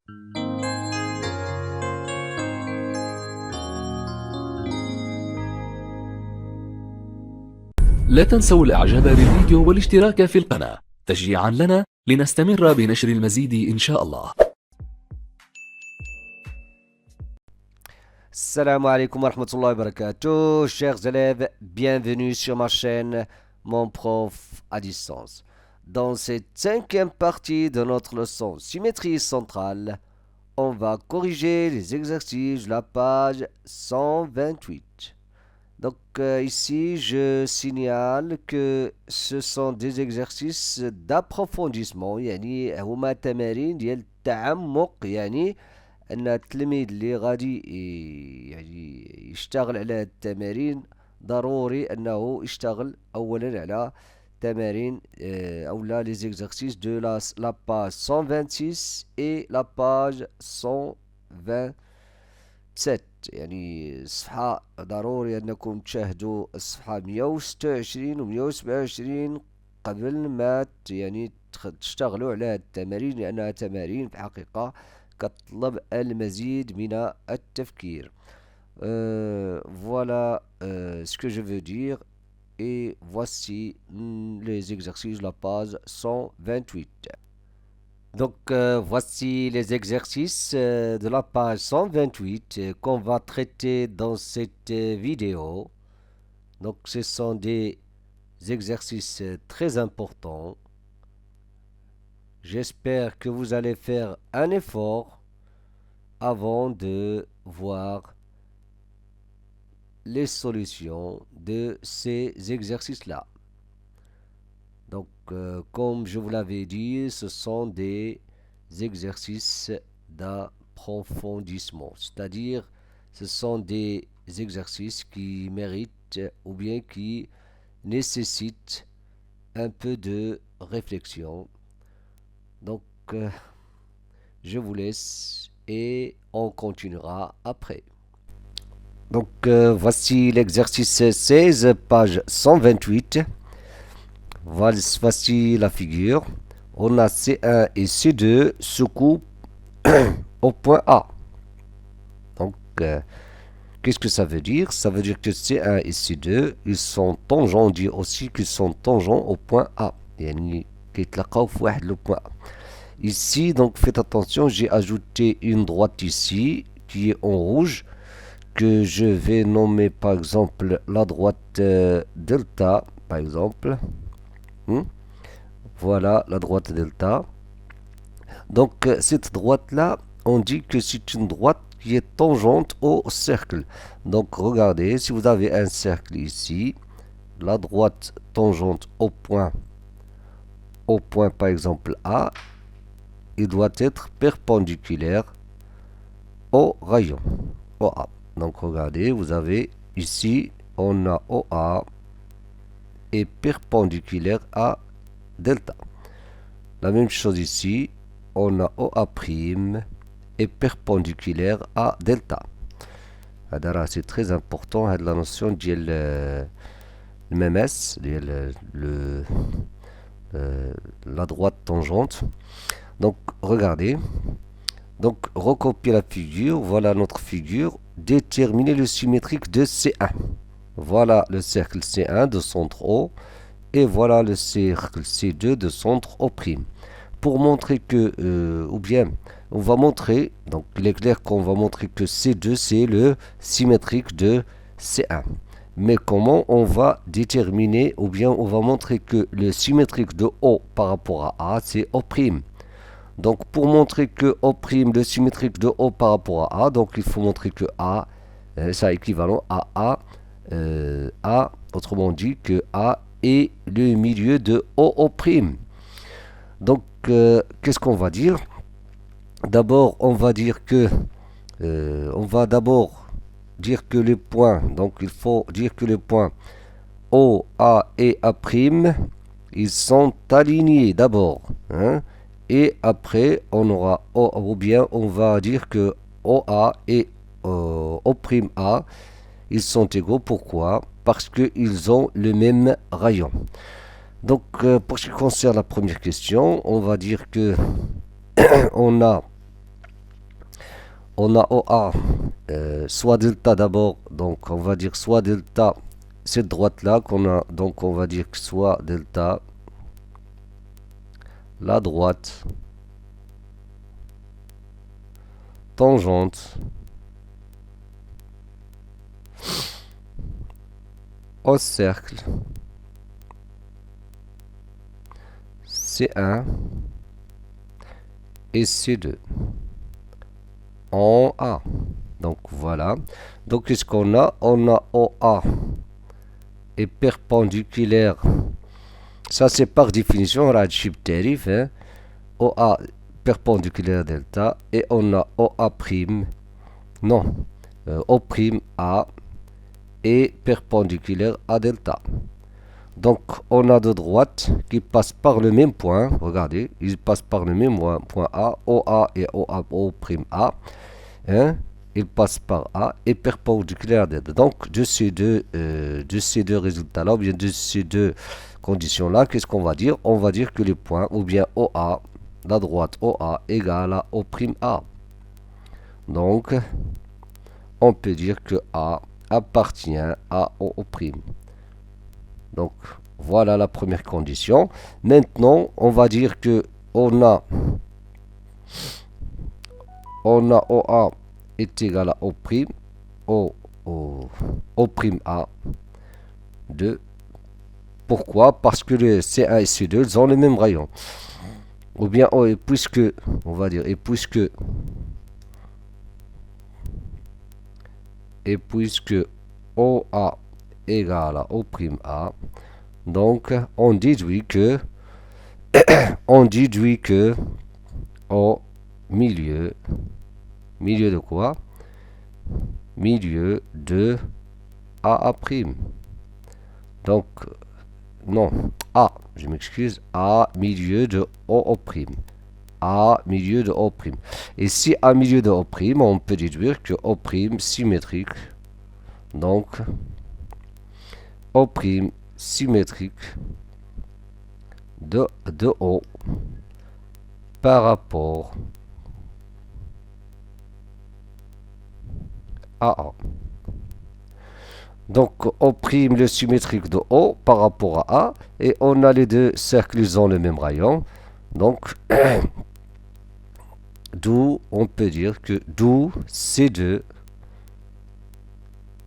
لا تنسوا الإعجاب بالفيديو والاشتراك في القناة تشجيعا لنا لنستمر بنشر المزيد إن شاء الله. Salam alaikum wa rahmatullahi wa barakatuh, chers élèves, bienvenue sur ma chaîne Mon Prof à distance. Dans cette cinquième partie de notre leçon symétrie centrale, on va corriger les exercices de la page 128. Donc ici, je signale que ce sont des exercices d'approfondissement, يعني هما تمارين ديال التعمق، يعني أن التلميذ اللي غادي يعني يشتغل على هاد التمارين ضروري أنه يشتغل أولا على تمارين أولا les exercices de la page 126 et la page 127. يعني الصفحة ضروري أنكم تشاهدوا الصفحة 126 و 127 قبل ما يعني تشتغلوا على هاد التمارين، لأنها تمارين في الحقيقة كتطلب المزيد من التفكير. Voilà ce que je veux dire, et voici les exercices de la page 128. Donc voici les exercices de la page 128 qu'on va traiter dans cette vidéo. Donc ce sont des exercices très importants. J'espère que vous allez faire un effort avant de voir les solutions de ces exercices-là. Donc, comme je vous l'avais dit, ce sont des exercices d'approfondissement, c'est-à-dire ce sont des exercices qui méritent ou bien qui nécessitent un peu de réflexion. Donc, je vous laisse et on continuera après. Donc, voici l'exercice 16, page 128. Voici la figure. On a C1 et C2 se coupent au point A. Donc, qu'est-ce que ça veut dire? Ça veut dire que C1 et C2, ils sont tangents. On dit aussi qu'ils sont tangents au point A. يعني كيتلاقاو في واحد le point A. Ici, donc faites attention, j'ai ajouté une droite ici qui est en rouge, que je vais nommer par exemple la droite delta, par exemple. Voilà la droite delta. Donc cette droite-là, on dit que c'est une droite qui est tangente au cercle. Donc regardez, si vous avez un cercle ici, la droite tangente au point par exemple A, il doit être perpendiculaire au rayon OA. Donc regardez, vous avez ici, on a OA est perpendiculaire à delta. La même chose ici, on a OA' est perpendiculaire à delta. C'est très important, la notion de MMS, la droite tangente. Donc regardez, donc recopier la figure, voilà notre figure, déterminer le symétrique de C1. Voilà le cercle C1 de centre O et voilà le cercle C2 de centre O'. Pour montrer que, ou bien on va montrer, donc il est clair qu'on va montrer que C2 c'est le symétrique de C1. Mais comment on va déterminer, ou bien on va montrer que le symétrique de O par rapport à A c'est O'. Donc pour montrer que O', le symétrique de O par rapport à A, donc il faut montrer que A, ça équivalent à A, autrement dit que A est le milieu de O'. Donc qu'est-ce qu'on va dire? D'abord on va dire que les points, donc il faut dire que les points O, A et A', ils sont alignés d'abord, hein? Et après on aura O, ou bien on va dire que OA et O'A, ils sont égaux. Pourquoi? Parce qu'ils ont le même rayon. Donc pour ce qui concerne la première question, on va dire que on a on a OA, soit delta d'abord, donc on va dire soit delta, cette droite-là qu'on a, donc on va dire que soit delta, la droite tangente au cercle C1 et C2 en A. Donc voilà. Donc qu'est-ce qu'on a? On a OA est perpendiculaire. Ça c'est par définition, hein. OA perpendiculaire delta et on a OA prime. Non, O prime A est perpendiculaire à delta. Donc on a deux droites qui passent par le même point. Regardez, ils passent par le même point A, OA et OA, O prime A. Hein, ils passent par A et perpendiculaire à delta. Donc de ces deux résultats-là, ou bien de ces deux conditions-là, qu'est-ce qu'on va dire? On va dire que les points, ou bien OA, la droite OA égale à O prime A. Donc on peut dire que A appartient à O prime. Donc voilà la première condition. Maintenant on va dire que on a OA est égal à O prime, O prime A de. Pourquoi? Parce que le C1 et C2 ils ont le même rayon. Ou bien puisque on va dire et puisque OA égale à O prime A, donc on déduit que au milieu de quoi? Milieu de A prime. Donc non, A, je m'excuse, A milieu de O prime. A milieu de O prime. Et si A milieu de O prime, on peut déduire que O prime symétrique. Donc O prime symétrique de O par rapport à A. Donc O prime le symétrique de O par rapport à A, et on a les deux cercles, ils ont le même rayon. Donc d'où on peut dire que d'où C2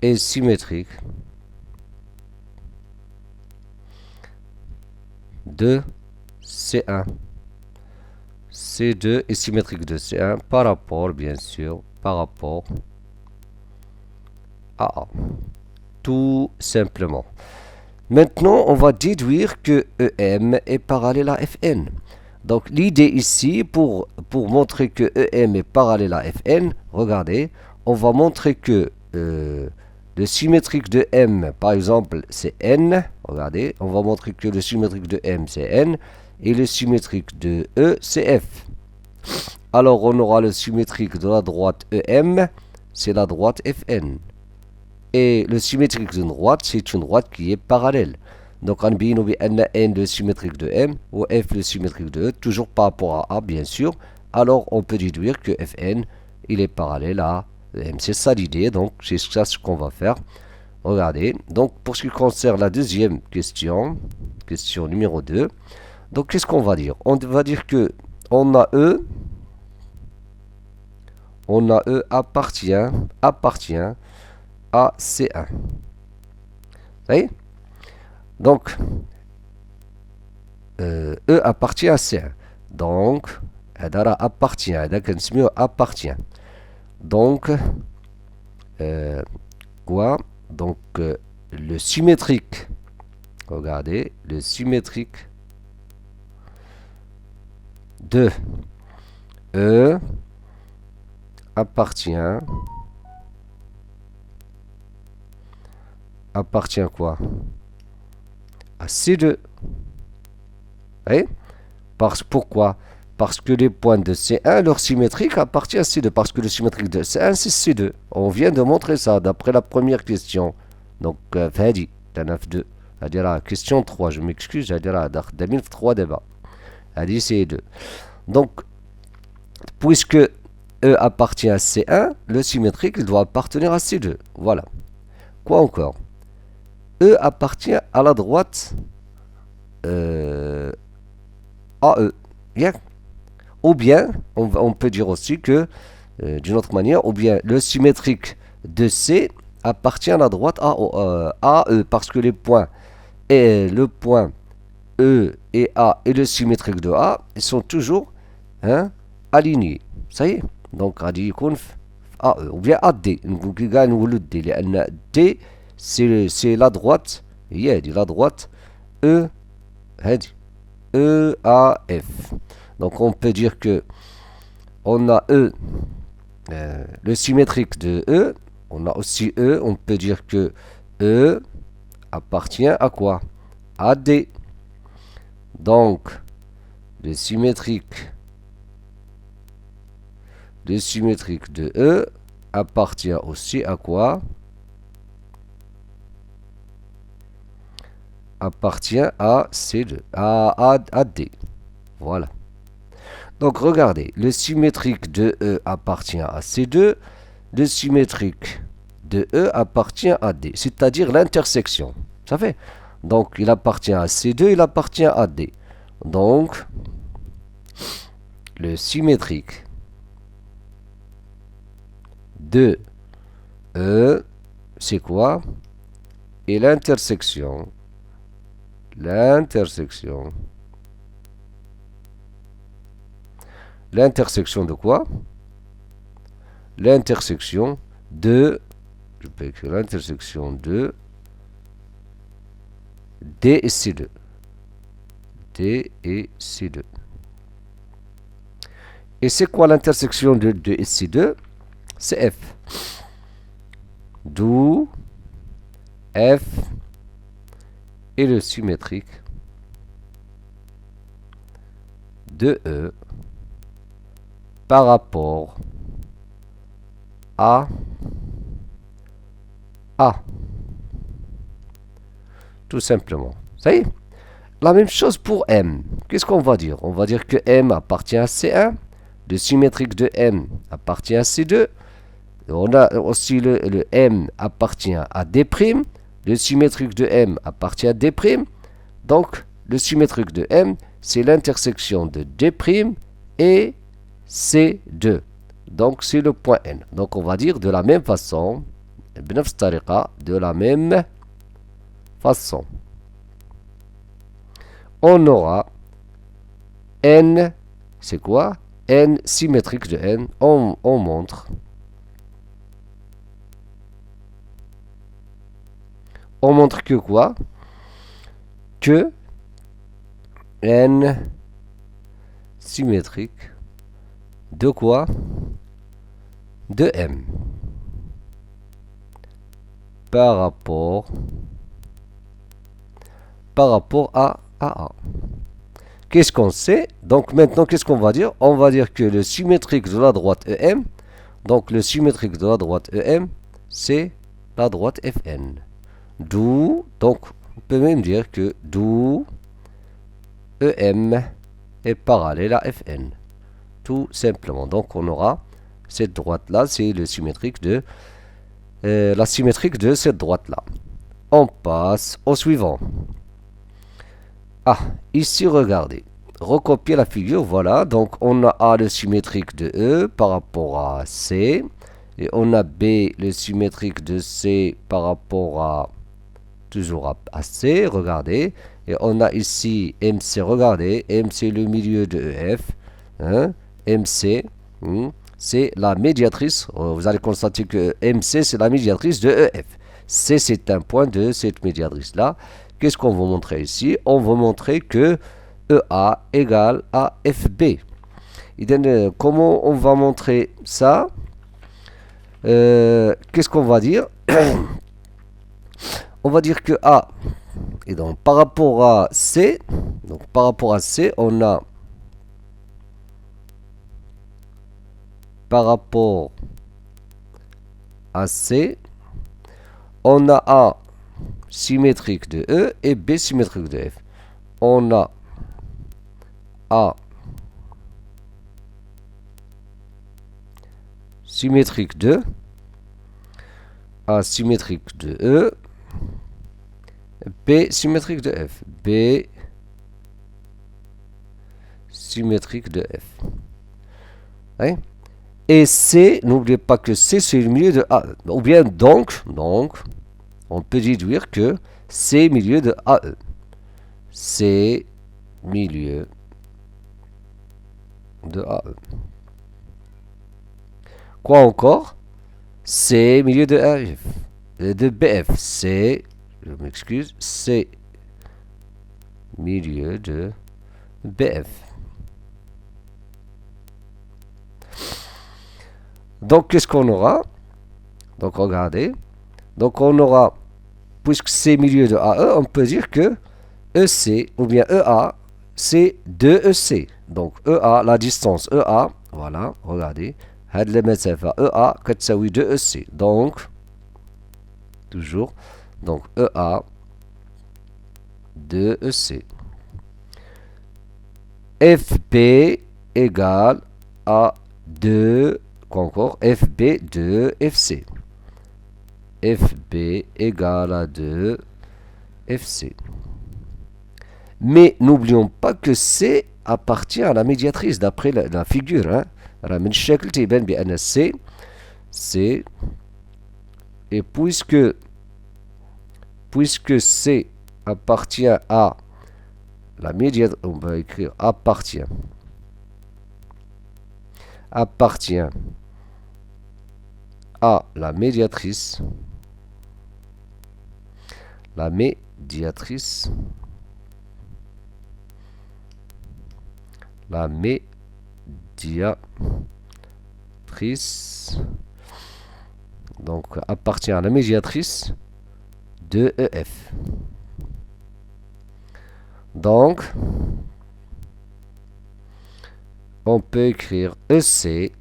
est symétrique de C1. C2 est symétrique de C1 par rapport, bien sûr, par rapport à A. Tout simplement. Maintenant, on va déduire que EM est parallèle à Fn. Donc l'idée ici, pour montrer que EM est parallèle à Fn, regardez, on va montrer que le symétrique de M, par exemple, c'est N. Regardez, on va montrer que le symétrique de M, c'est N. Et le symétrique de E, c'est F. Alors, on aura le symétrique de la droite EM, c'est la droite Fn. Et le symétrique d'une droite, c'est une droite qui est parallèle. Donc, on bien N le symétrique de M, ou F le symétrique de E, toujours par rapport à A, bien sûr. Alors, on peut déduire que Fn, il est parallèle à M. C'est ça l'idée, donc c'est ça ce qu'on va faire. Regardez, donc pour ce qui concerne la deuxième question, question numéro 2, donc qu'est-ce qu'on va dire? On va dire que on a E appartient à C1. Vous voyez? Donc, E appartient à C1. Donc, appartient. Appartient. Donc, quoi? Donc, le symétrique. Regardez, le symétrique de E appartient quoi? À C2. Oui? Pourquoi? Parce que les points de C1, leur symétrique appartient à C2. Parce que le symétrique de C1, c'est C2. On vient de montrer ça d'après la première question. Donc, Fadi, Tanaf2. C'est-à-dire la question 3, je m'excuse, c'est-à-dire la 3 débats. C'est 2. Donc, puisque E appartient à C1, le symétrique il doit appartenir à C2. Voilà. Quoi encore? E appartient à la droite AE. Bien. Ou bien, on peut dire aussi que, d'une autre manière, ou bien le symétrique de C appartient à la droite AE, parce que le point E et A et le symétrique de A, ils sont toujours alignés. Ça y est. Donc, غادي يكون في AE ou bien AD. كاع نقولوا D لأن D c'est la droite, هي هذه la droite E هذه EAF. Donc on peut dire que on a E, le symétrique de E, on a aussi E, on peut dire que E appartient à quoi? À D. Donc le symétrique de E appartient aussi à quoi? Appartient à C2, à D. Voilà. Donc regardez, le symétrique de E appartient à C2, le symétrique de E appartient à D, c'est-à-dire l'intersection. Ça fait? Donc il appartient à C2, il appartient à D. Donc le symétrique de E, c'est quoi? Et l'intersection de quoi? L'intersection de, je peux écrire l'intersection de D et C2. D et C2. Et c'est quoi l'intersection de D et C2? C'est F. D'où F est le symétrique de E par rapport à A. Tout simplement. Ça y est. La même chose pour M. Qu'est-ce qu'on va dire? On va dire que M appartient à C1. Le symétrique de M appartient à C2. On a aussi le M appartient à D'. Le symétrique de M appartient à D'. Donc, le symétrique de M, c'est l'intersection de D' et C2. Donc, c'est le point N. Donc, on va dire de la même façon, de la même façon, on aura N, c'est quoi? N symétrique de N, on montre que quoi? Que N symétrique de quoi? De M par rapport à A. Qu'est-ce qu'on sait? Donc maintenant, qu'est-ce qu'on va dire? On va dire que le symétrique de la droite EM, donc le symétrique de la droite EM, c'est la droite Fn. D'où, donc, on peut même dire que d'où EM est parallèle à Fn. Tout simplement. Donc on aura cette droite-là, c'est le symétrique de la symétrique de cette droite-là. On passe au suivant. Ah, ici, regardez. Recopier la figure, voilà. Donc, on a A, le symétrique de E par rapport à C. Et on a B, le symétrique de C par rapport à, toujours à C, regardez. Et on a ici MC, regardez. MC, le milieu de EF. MC, c'est la médiatrice. Vous allez constater que MC, c'est la médiatrice de EF. C, c'est un point de cette médiatrice-là. Qu'est-ce qu'on va montrer ici? On va montrer que EA égale à FB. Et donc, comment on va montrer ça? Qu'est-ce qu'on va dire? On va dire que A, et donc par rapport à C, on a par rapport à C, on a A symétrique de E et B symétrique de F. On a A symétrique de A symétrique de E, B symétrique de F. B symétrique de F. Hein? Et C, n'oubliez pas que C, c'est le milieu de AE. Ou bien donc, on peut déduire que C milieu de AE. C milieu de AE. Quoi encore? C milieu de AF, de BF. C, je m'excuse, C milieu de BF. Donc, qu'est-ce qu'on aura? Donc, regardez. Donc, on aura, puisque c'est milieu de AE, on peut dire que EC, ou bien EA, c'est 2EC. Donc, EA, la distance EA, voilà, regardez. هاد المسافة EA كتساوي 2EC. Donc, toujours, donc EA 2EC. FB égale à 2, quoi encore? FB 2 FC. FB égale à 2 FC. Mais n'oublions pas que C appartient à la médiatrice d'après la figure. Hein. من الشكل تيبان بأن C et puisque C appartient à la médiatrice, on va écrire appartient à la médiatrice, donc appartient à la médiatrice de EF. Donc, on peut écrire EC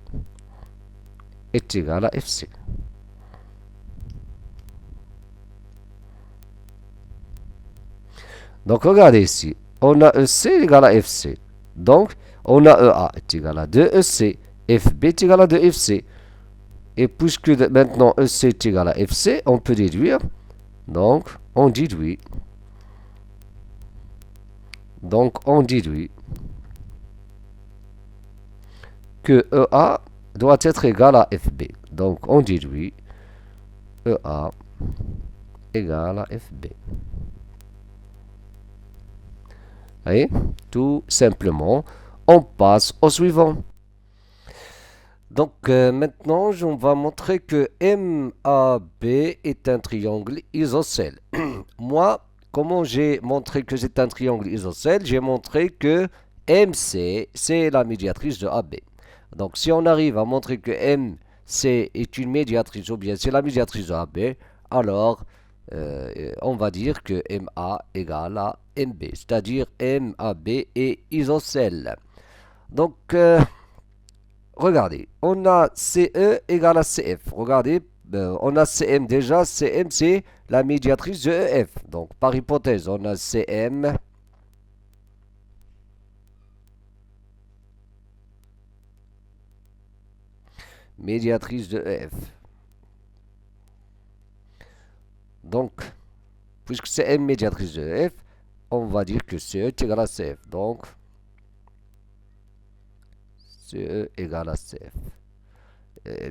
est égal à FC. Donc, regardez ici. On a EC égal à FC. Donc, on a EA est égal à 2EC. FB est égal à 2FC. Et puisque maintenant EC est égal à FC, on peut déduire. Donc, on déduit. Que EA doit être égal à FB. Donc, on déduit EA égal à FB. Voyez, tout simplement, on passe au suivant. Donc, maintenant, on va montrer que MAB est un triangle isocèle. Moi, comment j'ai montré que c'est un triangle isocèle? J'ai montré que MC, c'est la médiatrice de AB. Donc, si on arrive à montrer que MC est une médiatrice, ou bien c'est la médiatrice de AB, alors on va dire que MA égale à MB, c'est-à-dire MAB est isocèle. Donc, regardez, on a CE égale à CF. Regardez, on a CM déjà. CM, c'est la médiatrice de EF. Donc, par hypothèse, on a CM médiatrice de EF. Donc, puisque CM médiatrice de EF, on va dire que CE est égal à CF. Donc, CE égale à CF.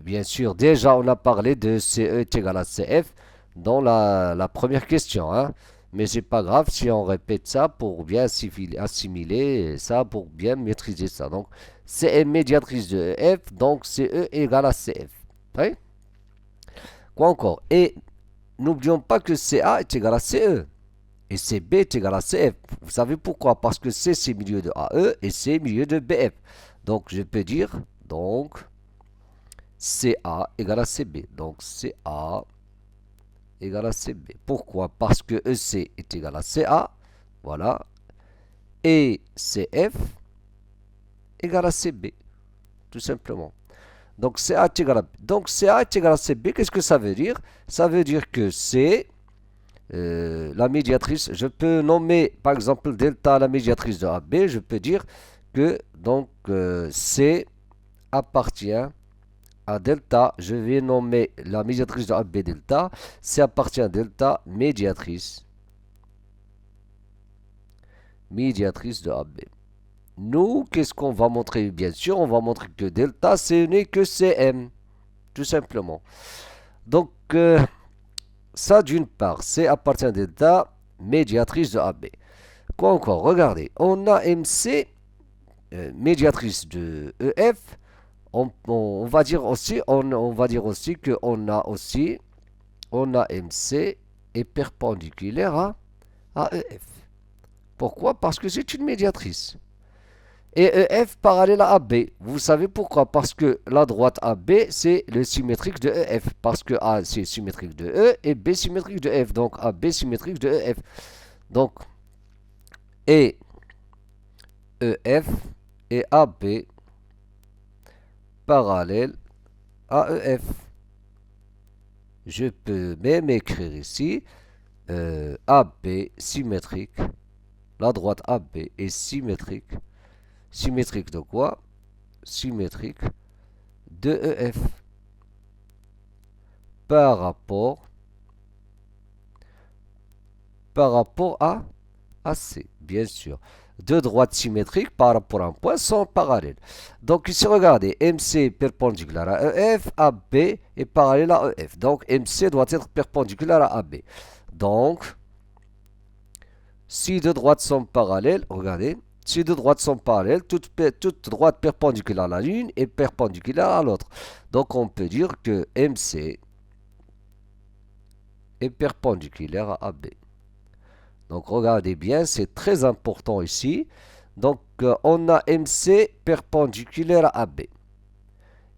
Bien sûr, déjà, on a parlé de CE est égal à CF dans la première question. Hein. Mais c'est pas grave si on répète ça pour bien assimiler ça, pour bien maîtriser ça. Donc, CM médiatrice de EF, donc CE égale à CF. Oui? Quoi encore? Et n'oublions pas que CA est égal à CE. Et CB est égal à CF. Vous savez pourquoi? Parce que C, c'est milieu de AE et C, milieu de BF. Donc, je peux dire, donc, CA égale à CB. Donc, CA égale à CB. Pourquoi? Parce que EC est égal à CA. Voilà. Et CF égale à CB. Tout simplement. Donc, CA est égal à CB. Qu'est-ce que ça veut dire? Ça veut dire que C, la médiatrice, je peux nommer, par exemple, delta la médiatrice de AB. Je peux dire que, donc, C appartient à delta, je vais nommer la médiatrice de AB delta. C appartient à delta médiatrice. Médiatrice de AB. Nous, qu'est-ce qu'on va montrer? Bien sûr, on va montrer que delta, ce n'est que Cm. Tout simplement. Donc, ça d'une part, C appartient à delta médiatrice de AB. Quoi encore? Regardez, on a MC, médiatrice de EF. On va dire aussi, on va dire aussi que on a MC est perpendiculaire à EF. Pourquoi? Parce que c'est une médiatrice. Et EF parallèle à AB. Vous savez pourquoi? Parce que la droite AB, c'est le symétrique de EF. Parce que A, c'est symétrique de E et B symétrique de F. Donc AB symétrique de EF. Donc, et EF et AB parallèle à EF. Je peux même écrire ici AB symétrique. La droite AB est symétrique. Symétrique de quoi? Symétrique de EF par rapport à C, bien sûr. Deux droites symétriques par rapport à un point sont parallèles. Donc ici, regardez, MC perpendiculaire à EF, AB est parallèle à EF. Donc MC doit être perpendiculaire à AB. Donc, si deux droites sont parallèles, regardez, si deux droites sont parallèles, toute droite perpendiculaire à l'une est perpendiculaire à l'autre. Donc on peut dire que MC est perpendiculaire à AB. Donc regardez bien, c'est très important ici. Donc on a MC perpendiculaire à AB.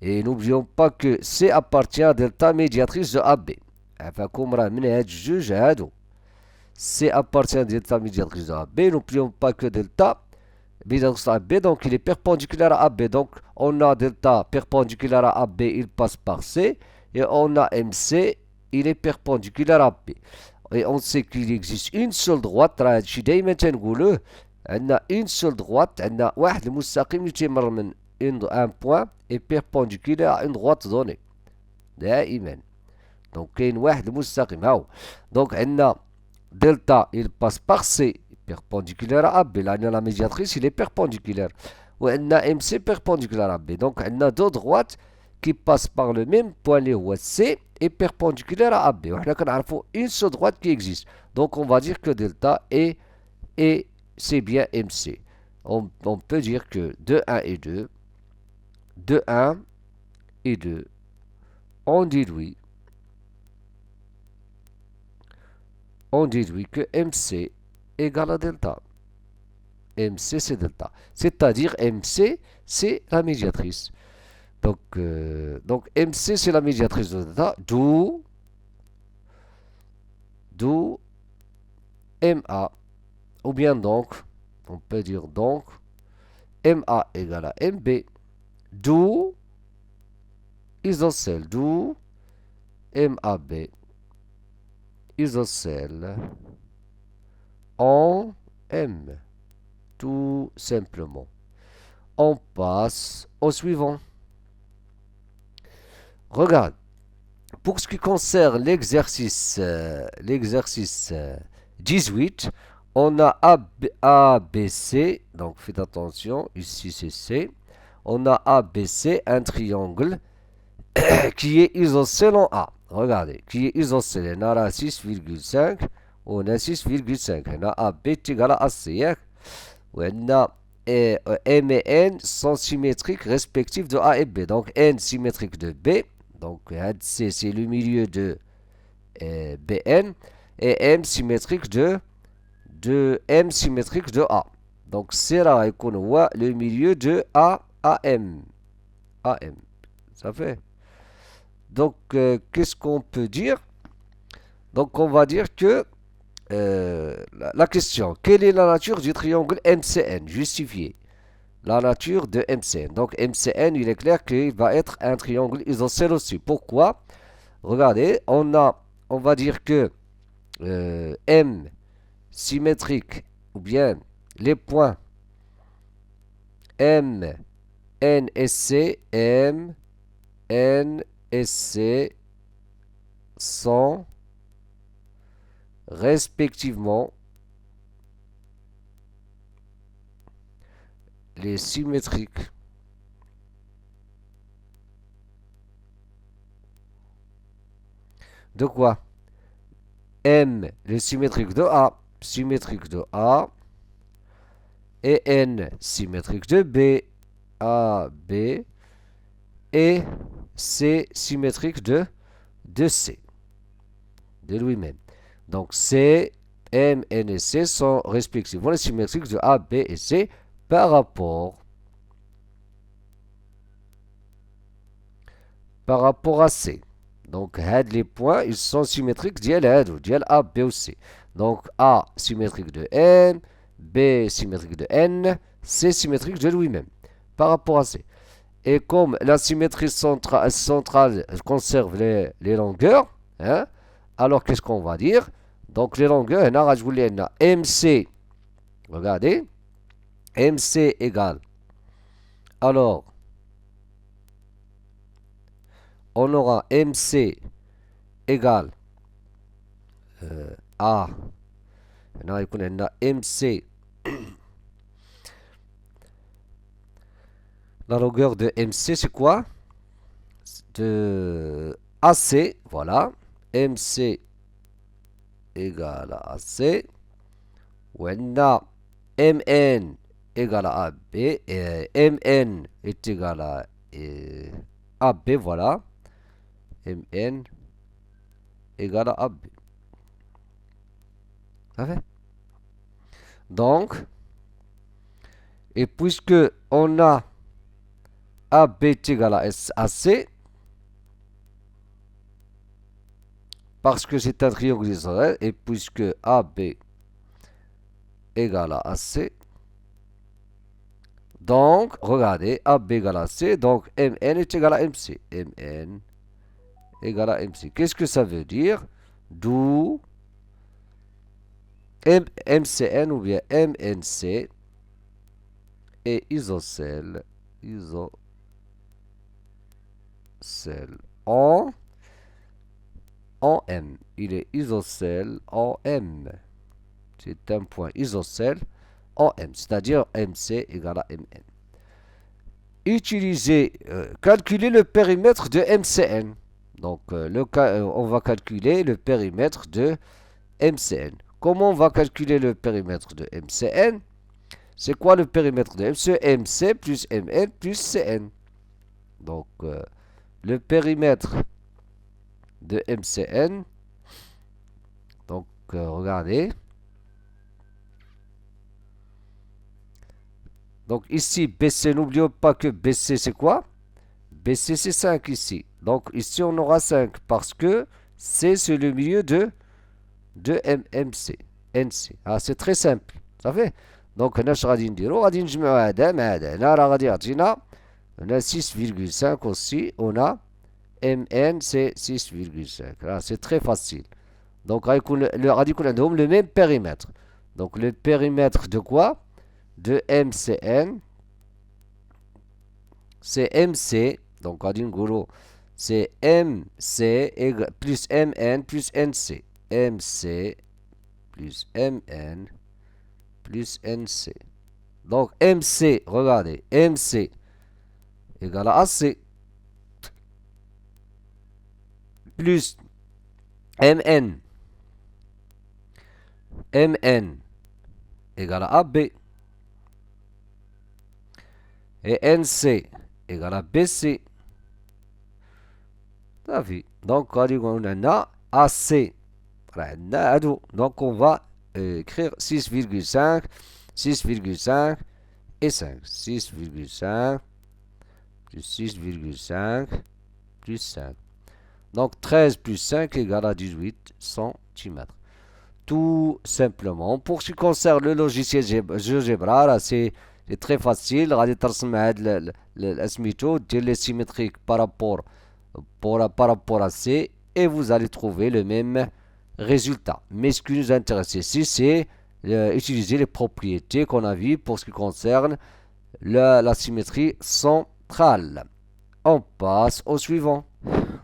Et n'oublions pas que C appartient à delta médiatrice de AB. C appartient à delta médiatrice de AB. N'oublions pas que delta médiatrice de AB, donc il est perpendiculaire à AB. Donc on a delta perpendiculaire à AB, il passe par C. Et on a MC, il est perpendiculaire à B. Et on sait qu'il existe une seule droite. راه هادشي دايما تنقولوه. عندنا une seule droite. عندنا واحد المستقيم اللي تيمر من un point est perpendiculaire à une droite donnée. دائما. Donc كاين واحد المستقيم. هاو. Donc عندنا delta il passe par C perpendiculaire à AB. Là la médiatrice il est perpendiculaire. وعندنا MC perpendiculaire à B. Donc عندنا deux droites qui passe par le même point اللي هو C est perpendiculaire à AB. وحنا كنعرفوا une seule droite qui existe. Donc on va dire que delta est et c'est bien MC. On peut dire que 2, 1 et 2, 2, 1 et 2, on déduit que MC égale à delta. MC c'est delta. C'est-à-dire MC c'est la médiatrice. Donc MC c'est la médiatrice de delta, d'où MA, ou bien donc, on peut dire donc, MA égale à MB, d'où isocèle, d'où MAB, isocèle en M, tout simplement. On passe au suivant. Regarde, pour ce qui concerne l'exercice 18, on a ABC, donc faites attention, ici c'est C. On a ABC, un triangle qui est isocèle en A. Regardez, qui est isocèle. On a 6,5, on a 6,5. On a AB est égal à AC. On a M et N sont symétriques respectifs de A et B. Donc N symétrique de B. Donc C c'est le milieu de BN. Et M symétrique de M symétrique de A. Donc c'est là qu'on voit le milieu de AM. AM. Ça fait. Donc qu'est-ce qu'on peut dire? Donc on va dire que la question, quelle est la nature du triangle MCN? Justifié. La nature de MCN. Donc MCN, il est clair qu'il va être un triangle isocèle aussi. Pourquoi? Regardez, on va dire que M symétrique, ou bien les points M, N et C, M, N et C sont respectivement les symétriques de quoi? M, le symétrique de A, et N, symétrique de B, A, B, et C, symétrique de C, de lui-même. Donc C, M, N et C sont respectivement les symétriques de A, B et C par rapport à C. Donc les points ils sont symétriques ديال A, B ou C. Donc A symétrique de N, B symétrique de N, C symétrique de lui-même par rapport à C. Et comme la symétrie centrale conserve les longueurs, hein, alors qu'est-ce qu'on va dire? Donc les longueurs, MC, regardez, MC égale, alors, on aura MC égale A, MC, la longueur de MC c'est quoi? De AC, voilà, MC égale à AC, ou MN égale à AB, et MN est égal à AB, voilà, MN égale à AB. Ça fait? Donc, et puisque on a AB est égal à AC, parce que c'est un triangle isomètre, et puisque AB égale à AC, donc, regardez, AB égale à C, donc MN est égal à MC. MN égale à MC. Qu'est-ce que ça veut dire? D'où MCN ou bien MNC est isocèle en M. Il est isocèle en M. C'est un point isocèle en M, c'est-à-dire MC égale à MN. Calculer le périmètre de MCN. Donc, on va calculer le périmètre de MCN. Comment on va calculer le périmètre de MCN? C'est quoi le périmètre de MC? MC plus MN plus CN. Donc, le périmètre de MCN, donc, regardez. Donc, ici, BC, n'oublions pas que BC, c'est quoi? BC, c'est 5 ici. Donc, ici, on aura 5 parce que C, c'est le milieu de MC, NC. Ah, c'est très simple. Ça fait? Donc, on a 6,5 aussi. On a MN, c'est 6,5. Là, c'est très facile. Donc, le même périmètre. Donc, le périmètre de quoi? De MCN, c'est MC. Donc, c'est MC plus MN plus NC. MC plus MN plus NC. Donc, MC, regardez, MC égale à AC plus MN. MN égale à AB. Et NC égale à BC. Ça fait. Donc, on a AC. Donc, on va écrire 6,5, 6,5 et 5. 6,5 plus 6,5 plus 5. Donc, 13 plus 5 égale à 18 cm. Tout simplement. Pour ce qui concerne le logiciel GeoGebra, c'est très facile. غادي ترسم هاد الاسميتو ديال les symétriques par rapport à C et vous allez trouver le même résultat. Mais ce qui nous intéresse ici, c'est utiliser les propriétés qu'on a vues pour ce qui concerne la symétrie centrale. On passe au suivant.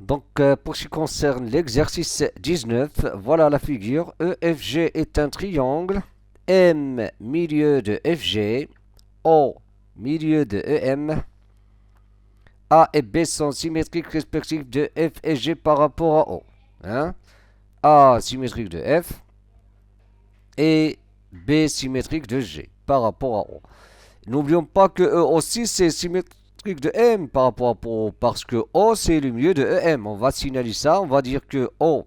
Donc, pour ce qui concerne l'exercice 19, voilà la figure. EFG est un triangle. M, milieu de FG. O, milieu de EM. A et B sont symétriques respectifs de F et G par rapport à O. Hein? A symétrique de F et B symétrique de G par rapport à O. N'oublions pas que E aussi c'est symétrique de M par rapport à O, parce que O c'est le milieu de EM. On va signaler ça, on va dire que O,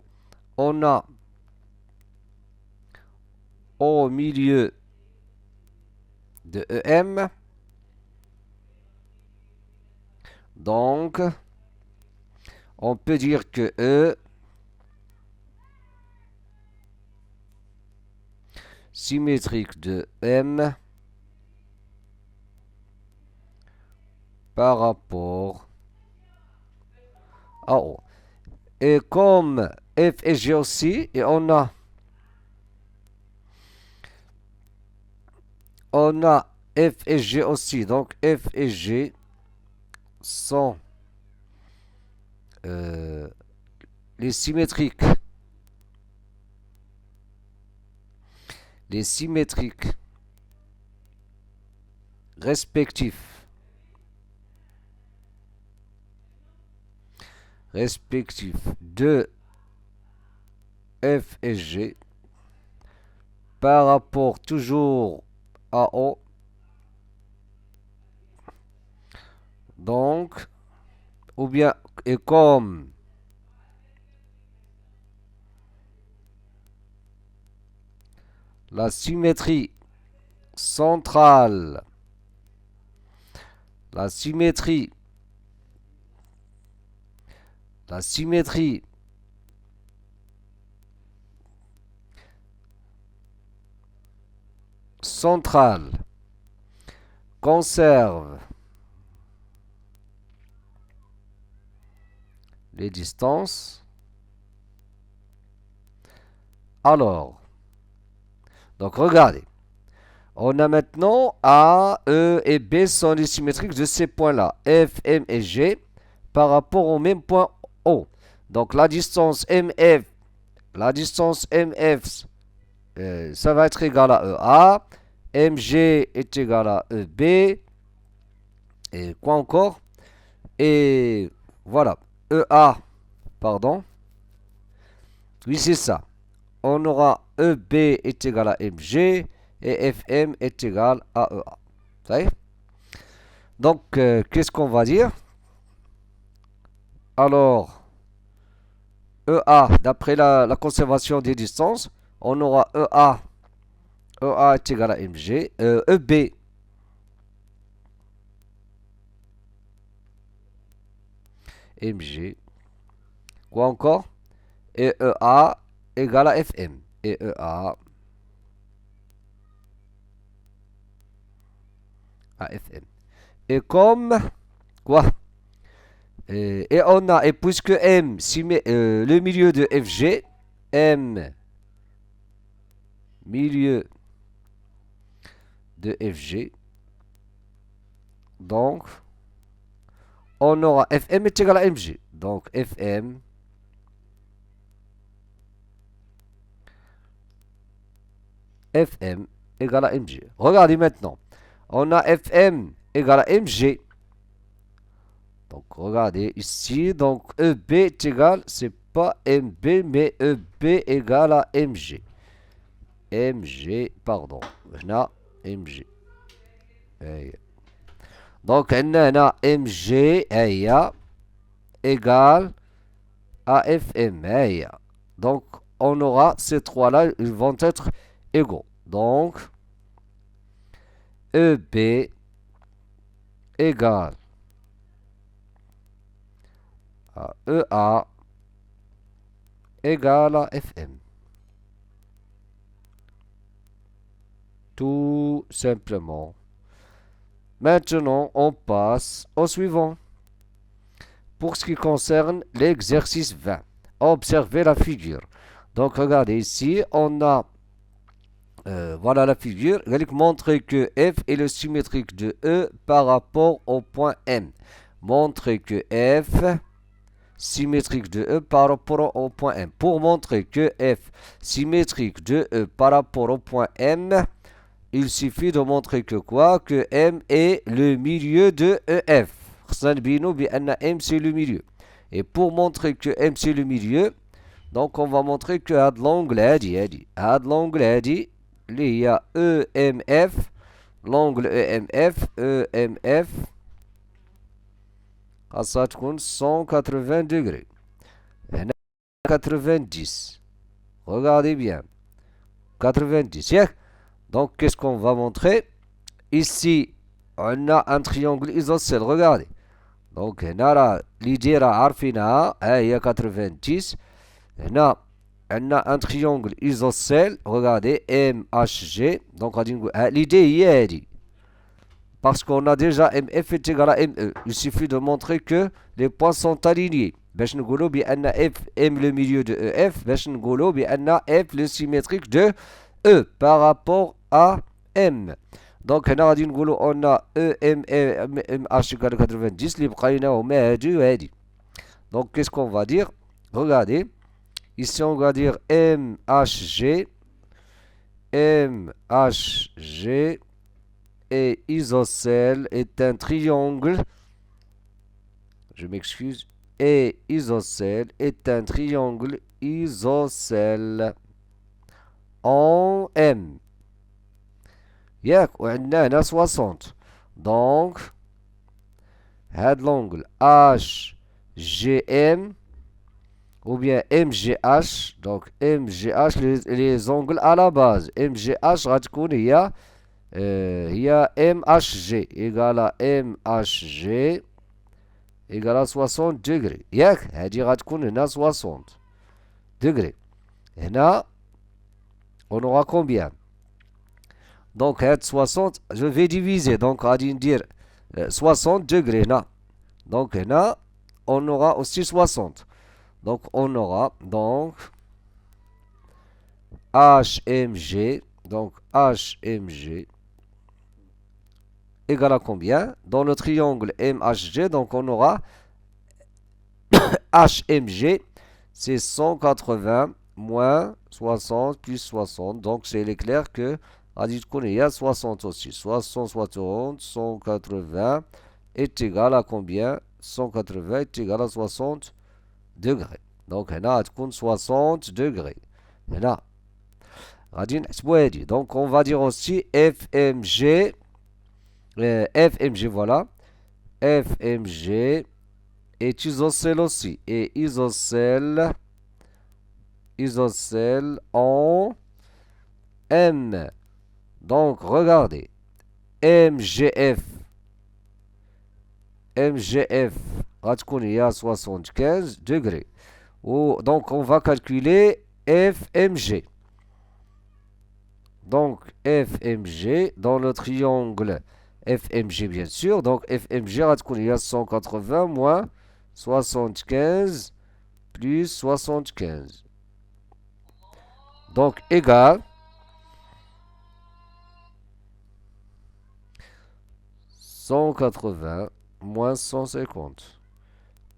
on a O milieu de EM. Donc, on peut dire que E symétrique de M par rapport à O. Et comme F et G aussi, et on a F et G aussi. Donc F et G sont les symétriques. Les symétriques respectifs de F et G par rapport toujours à O. Donc, ou bien, et comme la symétrie centrale, la symétrie centrale conserve les distances, alors, donc regardez, on a maintenant A, E et B sont les symétriques de ces points-là, F, M et G, par rapport au même point O. Donc la distance MF, ça va être égal à EA, MG est égal à EB, et quoi encore? Et voilà, EA, pardon, oui c'est ça. On aura EB est égal à MG et FM est égal à EA. Vous savez? Donc, qu'est-ce qu'on va dire? Alors, EA, d'après la conservation des distances, on aura EA est égal à MG, EB MG, quoi encore? Et EA égale à FM. Et EA à FM. Et comme quoi? Et on a, et puisque M, le milieu de FG, M, milieu de FG, donc, on aura FM est égal à MG. Donc, FM égale à MG. Regardez maintenant. On a FM égale à MG. Donc, regardez ici. Donc, EB est égal, c'est pas MB, mais EB égale à MG. MG, pardon. On a MG. Donc, on a MG égale à FM. Donc, on aura ces trois-là, ils vont être égaux. Donc, EB égale à EA égale à FM. Tout simplement. Maintenant, on passe au suivant. Pour ce qui concerne l'exercice 20, observez la figure. Donc, regardez ici, on a voilà la figure. Elle montre que F est le symétrique de E par rapport au point M. montrer que F symétrique de E par rapport au point M. Pour montrer que F symétrique de E par rapport au point M, il suffit de montrer que quoi? Que M est le milieu de EF. M c'est le milieu. Et pour montrer que M c'est le milieu, donc on va montrer que هاد l'angle هادي اللي هي EMF, l'angle EMF خاصها تكون 180 degrés. هنا 90. Regardez bien. 90 ياك. Donc qu'est-ce qu'on va montrer? Ici on a un triangle isocèle. Regardez. Donc هنا راه l'idée راه عارفينها. ها هي 90. هنا عندنا un triangle isocèle. Regardez MHG. Donc غادي نقول l'idée هي هذه. Parce qu'on a déjà MF est égal à ME. Il suffit de montrer que les points sont alignés. باش نقولوا بأن F M le milieu de EF. باش نقولوا بأن F le symétrique de E par rapport à M. Donc هنا غادي نقولوا on a EMH égale 90 اللي بقى لنا هما هادي وهادي. Donc qu'est-ce qu'on va dire? Regardez. Ici on va dire MHG. MHG et isocèle est un triangle. Je m'excuse. Et isocèle est un triangle isocèle en M. ياك وعندنا هنا 60. Donc هاد l'angle HGM ou bien MGH. Donc MGH les angles à la base. MGH غتكون هي MHG égale à MHG égale à 60 degrés. ياك هادي غتكون هنا 60 degrés. هنا on aura combien? Donc 60 je vais diviser. Donc غادي ندير 60 degrés هنا. Donc هنا on aura aussi 60. Donc on aura donc HMG. Donc HMG égale à combien? Dans le triangle MHG, donc on aura HMG, c'est 180 moins 60 plus 60. Donc c'est clair que il y a 60 aussi. 60, 180 est égal à combien? 180 est égal à 60 degrés. Donc هنا تكون 60 degrés. هنا غادي نحسبوا هادي. Donc on va dire aussi FMG. FMG, voilà. FMG est isocèle aussi. Et isocèle en M. Donc, regardez. MGF. Il y a 75 degrés. Donc, on va calculer FMG. Donc, FMG dans le triangle FMG bien sûr. Donc FMG il y a 180 moins 75 plus 75. Donc égal 180 moins 150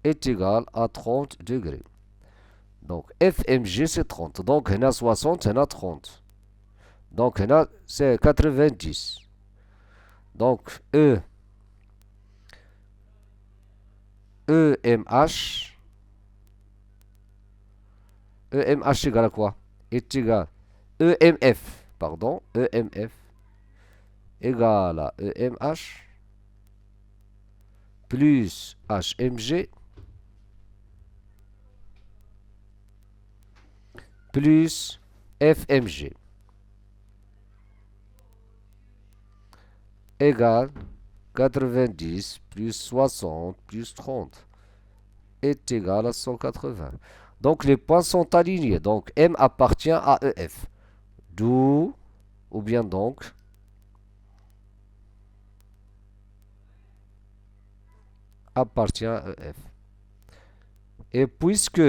est égal à 30 degrés. Donc FMG c'est 30. Donc il y a 60, il y a 30. Donc il y a c'est 90. Donc EMH égale à quoi? Est égal EMF, pardon, EMF égale à EMH plus HMG plus FMG égale 90 plus 60 plus 30 est égal à 180. Donc les points sont alignés. Donc M appartient à EF. D'où, ou bien donc, appartient à EF. Et puisque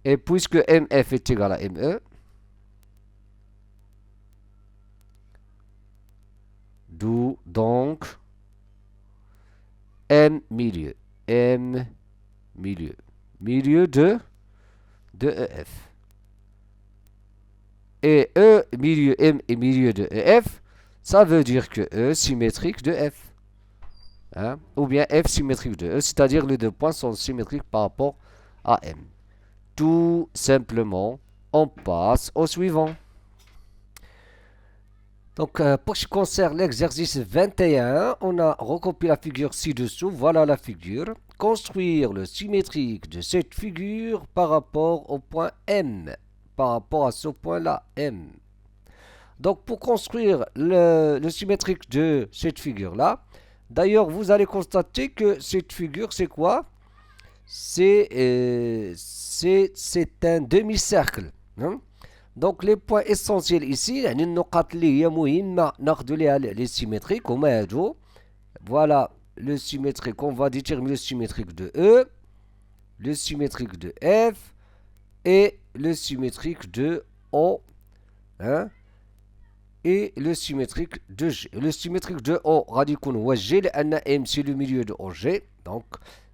MF est égal à ME, d'où donc M milieu. M milieu. Milieu de EF. Et E milieu M et milieu de EF, ça veut dire que E symétrique de F. Hein? Ou bien F symétrique de E, c'est-à-dire les deux points sont symétriques par rapport à M. Tout simplement, on passe au suivant. Donc, pour ce qui concerne l'exercice 21, on a recopié la figure ci-dessous. Voilà la figure. Construire le symétrique de cette figure par rapport au point M. Par rapport à ce point-là, M. Donc, pour construire le symétrique de cette figure-là, d'ailleurs, vous allez constater que cette figure, c'est quoi? C'est un demi-cercle. Hein? Donc les points essentiels ici, يعني النقاط اللي هي مهمة ناخذ ليها les symétriques هما هادو. Voilà le symétrique, on va déterminer le symétrique de E, le symétrique de F et le symétrique de O, hein, et le symétrique de G. Le symétrique de O غادي يكون هو G لأن M c'est le milieu de OG. Donc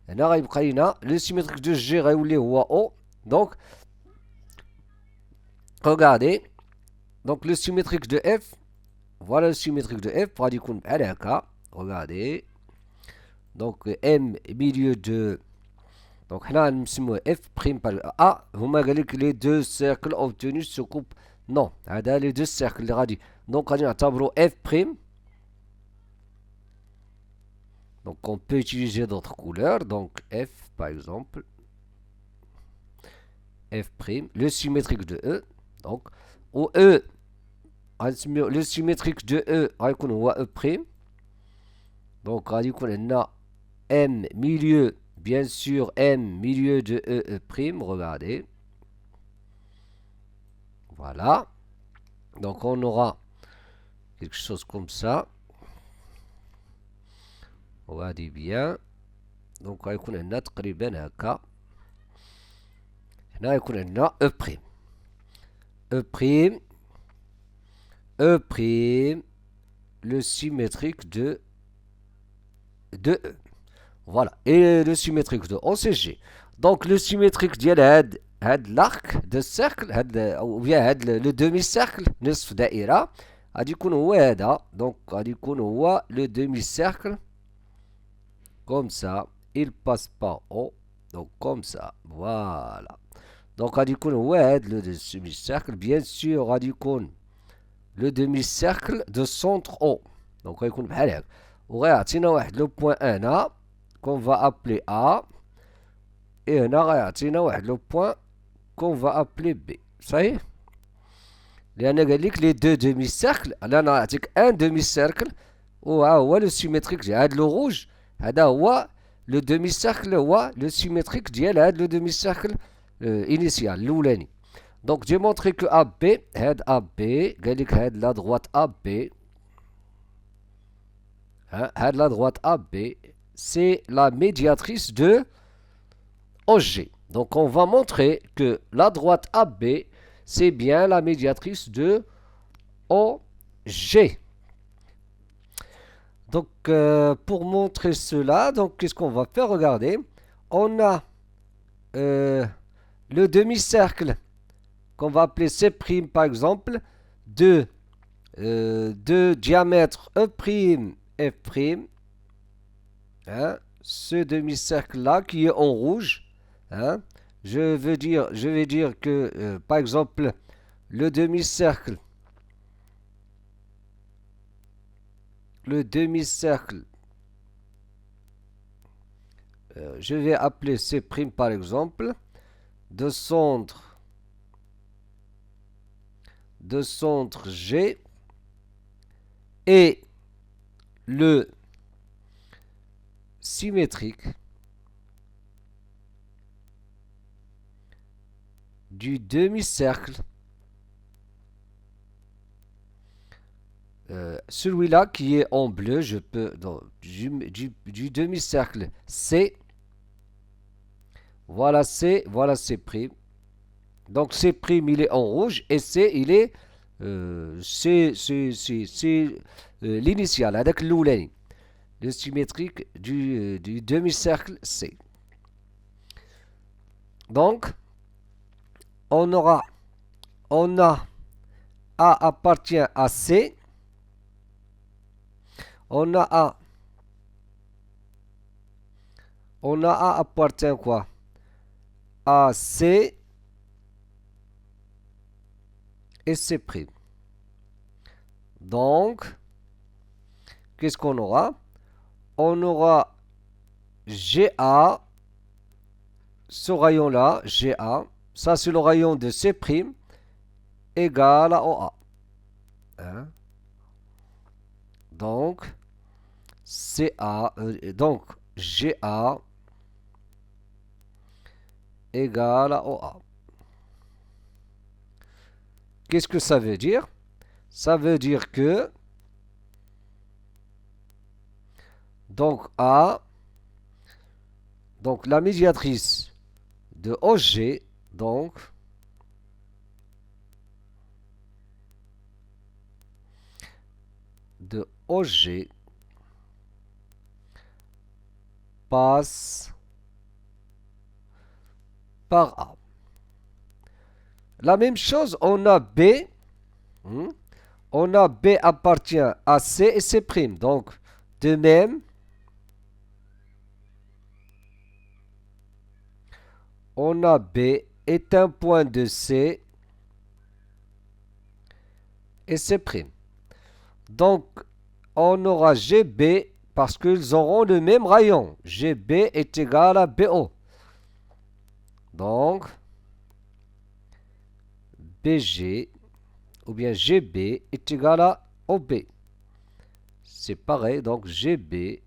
هنا غيبقى لنا le symétrique de G غيولي هو O. Donc regardez, donc le symétrique de F, voilà le symétrique de F, غادي يكون بحال هكا. Regardez, donc M milieu de, donc حنا نسموه F prime par A. هما قال لك les deux cercles obtenus se coupent. Non, هذا les deux cercles اللي غادي، donc غادي نعتبروا F prime. Donc on peut utiliser d'autres couleurs, donc F par exemple, F prime, le symétrique de E. Donc au E, le symétrique de E غيكون هو E prime. Donc غادي يكون عندنا M milieu, bien sûr M milieu de E prime. Regardez, voilà. Donc on aura quelque chose comme ça. وغادي bien. Donc غيكون عندنا تقريبا هكا. هنا يكون عندنا E prime. E prime, E prime, le symétrique de E. Voilà. Et le symétrique de O, c'est G. Donc le symétrique ديال هاد l'arc de cercle, ou bien le demi-cercle, نصف دائرة، غادي يكون هو هذا. Donc غادي يكون هو le demi-cercle, comme ça. Il passe par O. Donc comme ça. Voilà. Donc غادي يكون هو هاد le demi-cercle. Bien sûr غادي يكون le demi-cercle de centre O. Donc غيكون بحال هكا. وغيعطينا واحد لو بوين هنا qu'on va appeler A. Et هنا غيعطينا واحد لو بوين qu'on va appeler B. صحيح؟ لأن قال لك les deux demi-cercles. أنا نعطيك un demi-cercle وها هو le symétrique ديال هاد لو روج. هذا هو le demi-cercle هو le symétrique ديال هاد le demi-cercle initial الأولاني. Donc j'ai montré que AB, head AB, قال لك head la droite AB, hein, head la droite AB, c'est la médiatrice de OG. Donc on va montrer que la droite AB, c'est bien la médiatrice de OG. Donc pour montrer cela, donc qu'est-ce qu'on va faire? Regardez, on a le demi-cercle qu'on va appeler C' par exemple, de diamètre E', F', hein, ce demi-cercle-là qui est en rouge, hein, je vais dire que, par exemple, le demi-cercle, je vais appeler C' par exemple, de centre G, et le symétrique du demi-cercle, celui-là qui est en bleu, je peux du demi-cercle C. Voilà C, voilà C'. Donc C' il est en rouge et C il est c'est l'initial هذاك الاولاني. le symétrique du demi-cercle C. Donc, on a A appartient à C, on a A appartient quoi? À C et C'. Donc, qu'est-ce qu'on aura? On aura GA, ce rayon-là, GA, ça c'est le rayon de C', égal à OA. Hein? Donc, donc GA égale à OA. Qu'est-ce que ça veut dire? Ça veut dire que donc la médiatrice de OG, donc de OG passe par A. La même chose, on a B. On a B appartient à C et C'. Donc, de même, on a B est un point de C et C'. Donc, on aura GB parce qu'ils auront le même rayon. GB est égal à BO. Donc, BG ou bien GB est égal à OB. C'est pareil, donc GB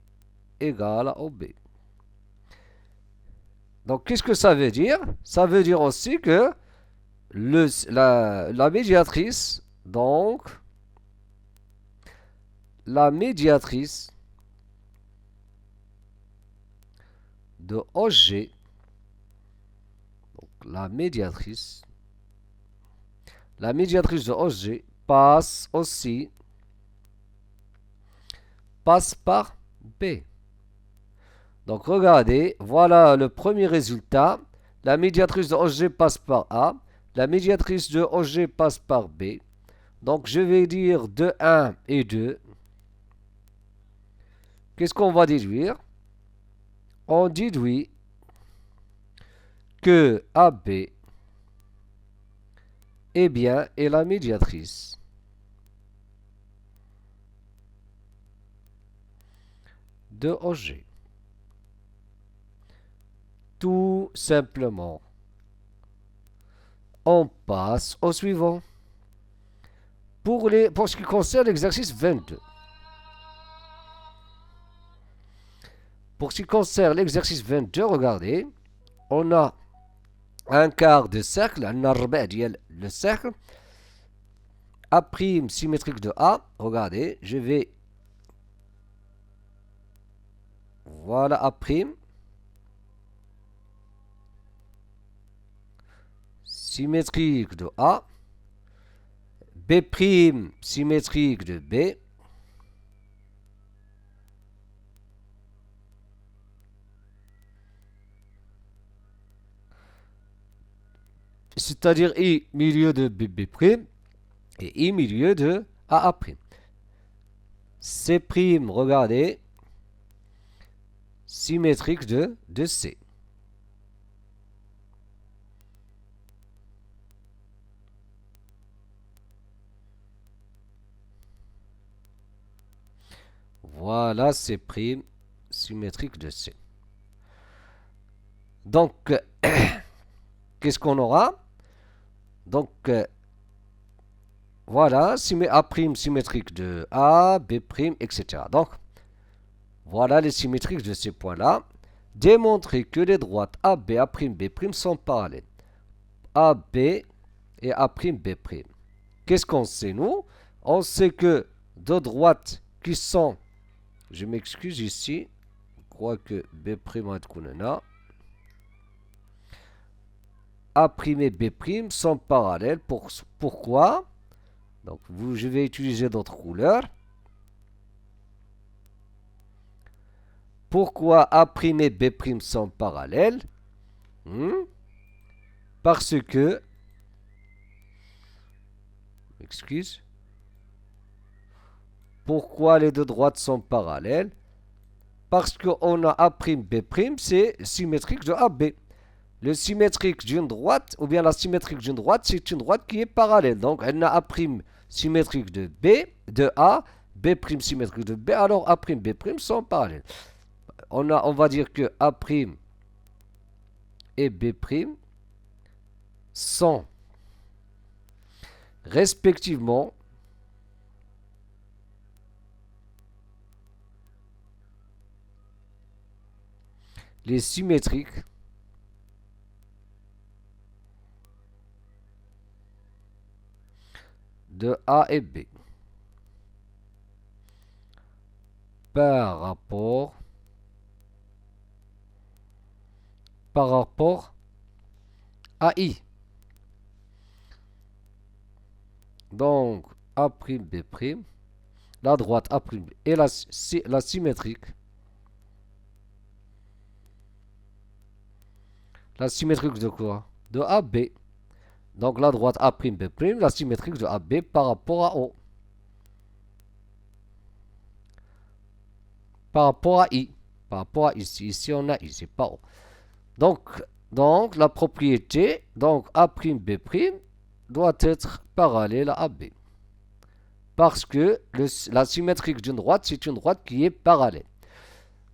égale à OB. Donc, qu'est-ce que ça veut dire? Ça veut dire aussi que la médiatrice, donc, la médiatrice de OG, donc la médiatrice de OG passe par B. Donc regardez, voilà le premier résultat. La médiatrice de OG passe par A. La médiatrice de OG passe par B. Donc je vais dire de 1 et 2. Qu'est-ce qu'on va déduire? On déduit que AB est la médiatrice de OG. Tout simplement. On passe au suivant. Pour ce qui concerne l'exercice 22. Pour ce qui concerne l'exercice 22, regardez, on a un quart de cercle, un arbre le cercle, A' symétrique de A. Regardez, je vais, voilà A', symétrique de A, B' symétrique de B, c'est-à-dire I milieu de B' et I milieu de AA'. C', regardez, symétrique de C. Voilà C' symétrique de C. Donc, qu'est-ce qu'on aura? Donc, voilà, A' symétrique de A, B', etc. Donc, voilà les symétriques de ces points-là. Démontrer que les droites AB, A', B' sont parallèles. AB et A', B'. Qu'est-ce qu'on sait, nous? On sait que deux droites qui sont, je m'excuse ici, je crois que B' va être là. A' et B' sont parallèles. Pourquoi? Donc, je vais utiliser d'autres couleurs. Pourquoi A' et B' sont parallèles? Parce que, excuse, pourquoi les deux droites sont parallèles? Parce qu'on a A', B', c'est symétrique de AB. Le symétrique d'une droite, ou bien la symétrique d'une droite, c'est une droite qui est parallèle. Donc, elle a A' symétrique de B, de A, B' symétrique de B, alors A', B' sont parallèles. On va dire que A' et B' sont respectivement les symétriques de A et B par rapport à I. Donc, A', B', la droite A' et la symétrique. La symétrique de quoi? De AB. Donc, la droite A', B', la symétrique de AB par rapport à O. Par rapport à I. Par rapport à ici. Ici, on a I, c'est pas O. Donc, la propriété, donc A', B' doit être parallèle à AB. Parce que la symétrique d'une droite, c'est une droite qui est parallèle.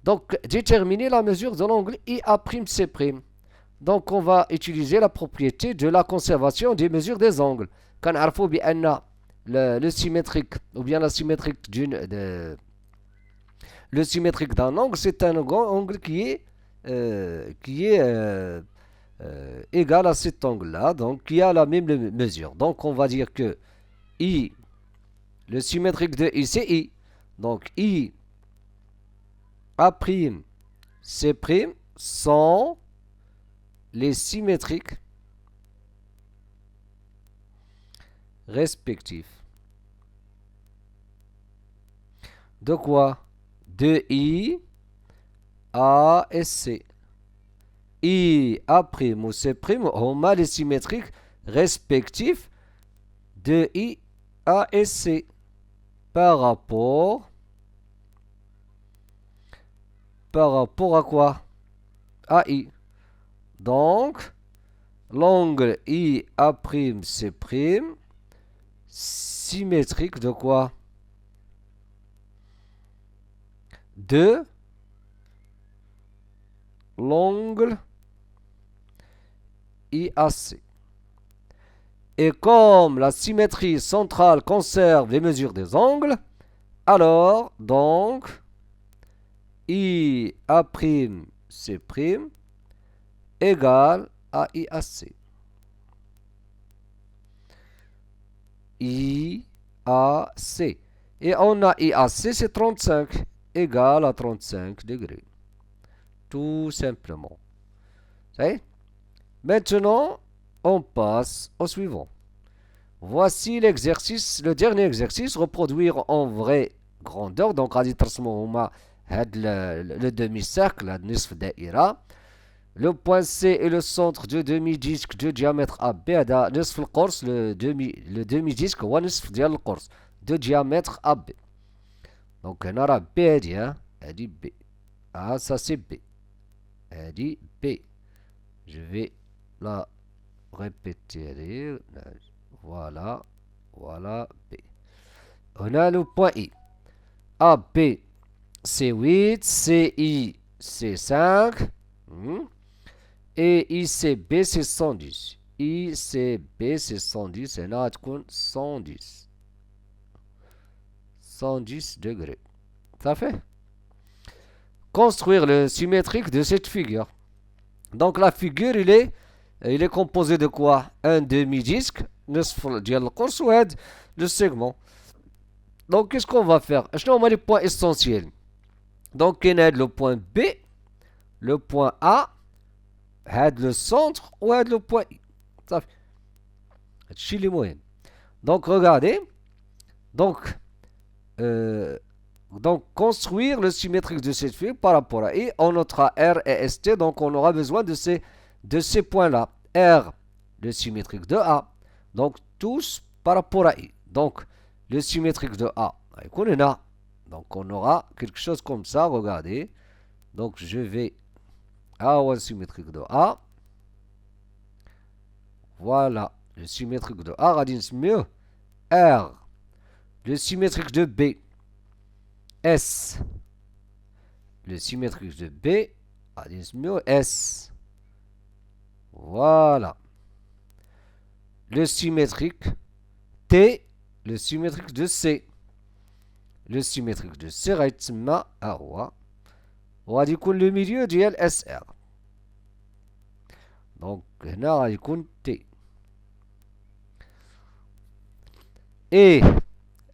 Donc, déterminer la mesure de l'angle IA'C'. Donc, on va utiliser la propriété de la conservation des mesures des angles. Quand on a le symétrique, ou bien la symétrique le symétrique d'un angle, c'est un angle qui est égal à cet angle-là, donc qui a la même mesure. Donc, on va dire que I, le symétrique de I, c'est I. Donc, I, A', C' sont les symétriques respectifs. De quoi? De I, A et C. I, A' ou C' ont les symétriques respectifs de I, A et C par rapport à quoi? À I. Donc, l'angle IA'C' symétrique de quoi? De l'angle IAC. Et comme la symétrie centrale conserve les mesures des angles, alors, donc, IA'C' égale à IAC. IAC. Et on a IAC, c'est 35, égal à 35 degrés. Tout simplement. Maintenant, on passe au suivant. Voici l'exercice, le dernier exercice, reproduire en vraie grandeur. Donc, غادي ترسموا هما هاد le demi-cercle, la nisf daïra. Le point C est le centre de demi-disque de diamètre AB. هذا نصف القرص, le demi-disque هو نصف ديال القرص de diamètre AB. Donc, هنا راه B هادي B. Ah, ça c'est B. هادي B. Je vais la répéter. Voilà, B. On a le point I. AB, c'est 8, CI, c'est 5. Et ICB, c'est 110. ICB, c'est 110. Et là, 110. 110 degrés. Ça fait? Construire le symétrique de cette figure. Donc, la figure, il est composé de quoi? Un demi-disque, le segment. Donc, qu'est-ce qu'on va faire? On a les points essentiels. Donc, il y a le point B, le point A, le centre, ou le point I. Ça fait. Donc, regardez. Donc, donc construire le symétrique de cette figure par rapport à I. On notera R et ST, donc on aura besoin de ces points-là. R, le symétrique de A, donc tous par rapport à I. Donc le symétrique de A, donc on aura quelque chose comme ça, regardez. Donc je vais le symétrique de A. Voilà, le symétrique de A, mieux. R, le symétrique de B. S, le symétrique de B, mieux. S. Voilà. Le symétrique T, le symétrique de C. Le symétrique de C غيتسمى هو وغادي يكون le milieu ديال SR. Donc هنا غادي يكون T. Et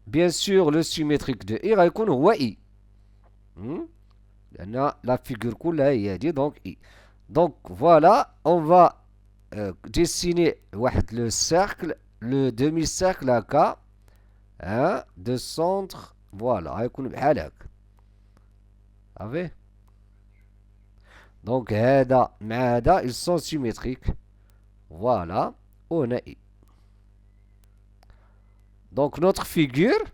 bien sûr le symétrique de I غادي يكون هو I. لأن la figure كلها هي هذه donc I. Donc voilà, on va dessiner le cercle, le demi-cercle هكا de centre. Voilà, غيكون بحال هكا. Avez? Donc هذا مع هذا ils sont symétriques. Voilà, on a I. Donc notre figure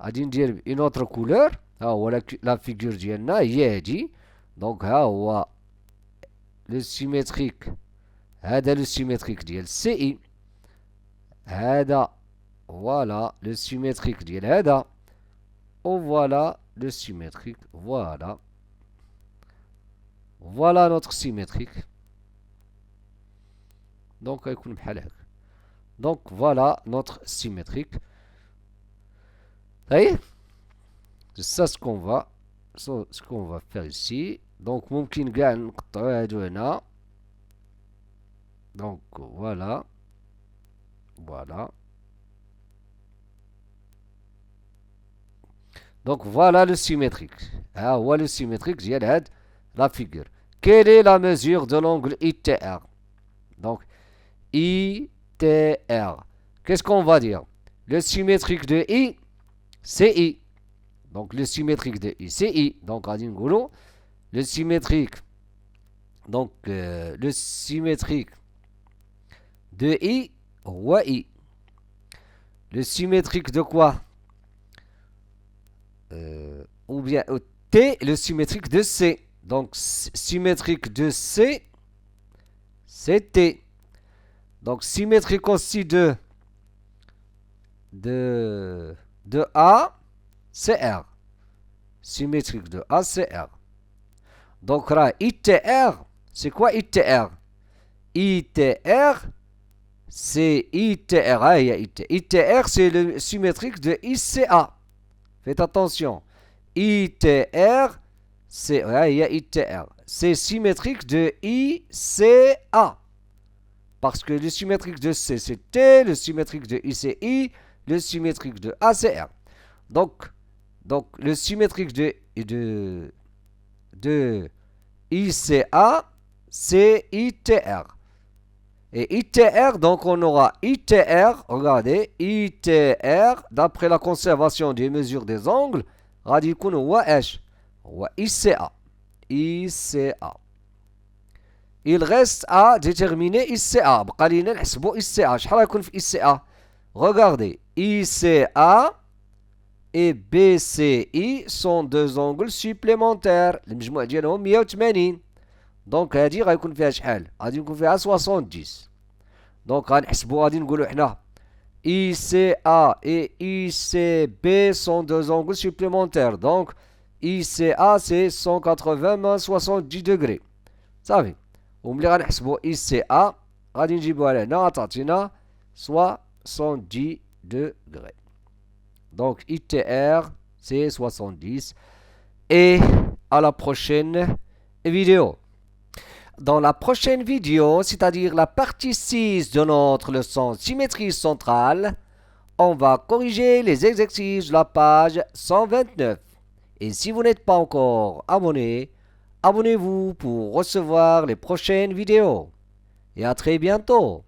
غادي ندير une autre couleur. ها هو la figure ديالنا هي هذه. Donc ها هو le symétrique. هذا le symétrique ديال CI. هذا voilà le symétrique ديال هذا. Oh voilà le symétrique. Voilà. Voilà notre symétrique. Donc donc voilà notre symétrique. Vous voyez? C'est ça ce qu'on va faire ici. Donc ممكن كاع نقطعو هادو هنا. Donc voilà. Voilà. Donc voilà le symétrique. Ah, voilà le symétrique ديال هاد la figure. Quelle est la mesure de l'angle ITR? Donc ITR. Qu'est-ce qu'on va dire? Le symétrique de I, c'est I. Donc le symétrique de I, c'est I. Donc غادي نقولوا le symétrique. Donc le symétrique de I هو I. Le symétrique de quoi? Ou bien T, le symétrique de C. Donc symétrique de C, c'est T. Donc symétrique aussi de A, c'est R. Symétrique de A, c'est R. Donc là, ITR, c'est quoi ITR? ITR, c'est ITR. ITR, c'est le symétrique de ICA. Faites attention. ITR, c'est ITR. C'est symétrique de ICA. Parce que le symétrique de C, c'est T. Le symétrique de I, c'est I. Le symétrique de A, c'est R. Donc le symétrique de ICA, c'est ITR. Et ITR, donc on aura ITR, regardez, ITR, d'après la conservation des mesures des angles, غادي يكون هو اش؟ هو ICA. ICA. Il reste à déterminer ICA. بقى لينا نحسبوا ICA. شحال غيكون في ICA؟ Regardez, ICA et BCI sont deux angles supplémentaires. المجموع ديالهم 180. دونك هادي غيكون فيها شحال؟ غادي يكون فيها 70. دونك غنحسبوا غادي نقولوا حنا ICA et ICB sont deux angles supplémentaires. Donc ICA c'est 180 moins 70 degrés. صافي. وملي غنحسبوا ICA غادي نجيبوها لهنا غتعطينا 70 degrés. Donc ITR c'est 70. Et à la prochaine vidéo. Dans la prochaine vidéo, c'est-à-dire la partie 6 de notre leçon symétrie centrale, on va corriger les exercices de la page 129. Et si vous n'êtes pas encore abonné, abonnez-vous pour recevoir les prochaines vidéos. Et à très bientôt.